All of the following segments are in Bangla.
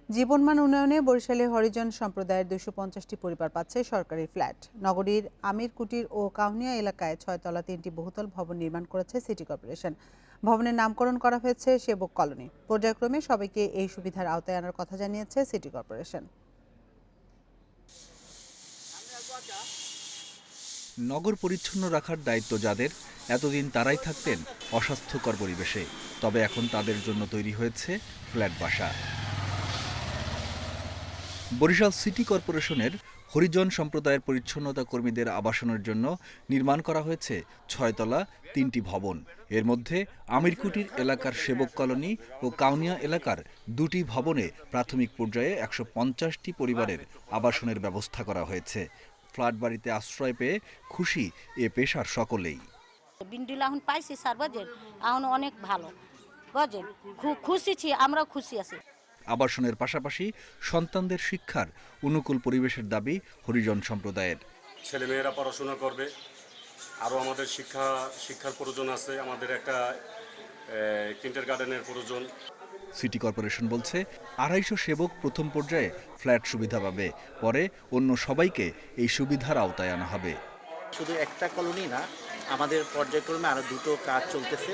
জীবনমান উন্নয়নে বরিশালে হরিজন সম্প্রদায়ের 250টি পরিবার পাচ্ছে সরকারি ফ্ল্যাট। নগরীর আমির কুটির ও কাউনিয়া এলাকায় 6 তলা 3টি বহুতল ভবন নির্মাণ করেছে সিটি কর্পোরেশন। ভবনের নামকরণ করা হয়েছে সেবক কলোনি। পর্যায়ক্রমে সবাইকে এই সুবিধার আওতায় আনার কথা জানিয়েছে সিটি কর্পোরেশন। নগর পরিচ্ছন্ন রাখার দায়িত্ব যাদের, এতদিন তারাই থাকতেন অস্বাস্থ্যকর পরিবেশে, তবে এখন তাদের জন্য তৈরি হয়েছে ফ্ল্যাট বাসা। বরিশাল সিটি কর্পোরেশনের হরিজন সম্প্রদায়ের পরিচ্ছন্নতা কর্মীদের আবাসনের জন্য নির্মাণ করা হয়েছে 6 তলা 3টি ভবন। এর মধ্যে আমিরকুটির এলাকার সেবক কলোনি ও কাউনিয়া এলাকার 2টি ভবনে প্রাথমিক পর্যায়ে 150টি পরিবারের আবাসনের ব্যবস্থা করা হয়েছে। ফ্ল্যাট বাড়িতে আশ্রয় পেয়ে খুশি এ পেশার সকলেই। বিন্ডিল এখন পাইছি স্যার বাজেট এখন অনেক ভালো বাজেট, খুব খুশি ছি, আমরা খুশি আছি। আবাসনের পাশাপাশি সন্তানদের শিক্ষার অনুকূল পরিবেশের দাবি হরিজন সম্প্রদায়ের। ছেলেমেয়েরা পড়াশোনা করবে, আরও আমাদের শিক্ষার প্রয়োজন আছে, আমাদের একটা কিন্ডারগার্টেনের প্রয়োজন। সিটি কর্পোরেশন বলছে 250 সেবক প্রথম পর্যায়ে ফ্ল্যাট সুবিধা পাবে, পরে অন্য সবাইকে এই সুবিধার আওতায় আনা হবে। শুধু একটা কলোনি না, আমাদের পর্যায়ক্রমে আরও দুটো কাজ চলতেছে।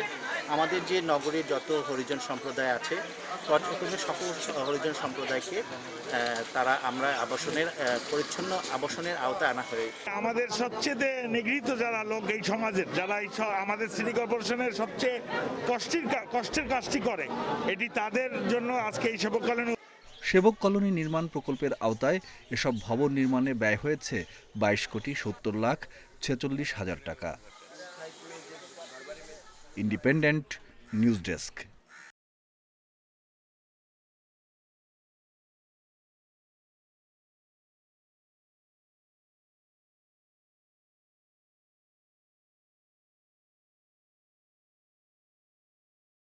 আমাদের যে নগরীর যত হরিজন সম্প্রদায় আছে, পর্যায়ক্রমে সকল হরিজন সম্প্রদায়কে আমরা পরিচ্ছন্ন আবাসনের আওতায় আনা হয়ে। আমাদের সবচেয়ে নিগৃহীত যারা লোক এই সমাজের, যারা আমাদের সিটি কর্পোরেশনের সবচেয়ে কষ্টের কাজটি করে, এটি তাদের জন্য আজকে এই সেবক কলোনি। সেবক কলোনি নির্মাণ প্রকল্পের আওতায় এসব ভবন নির্মাণে ব্যয় হয়েছে 22,70,46,000 টাকা। Independent news desk.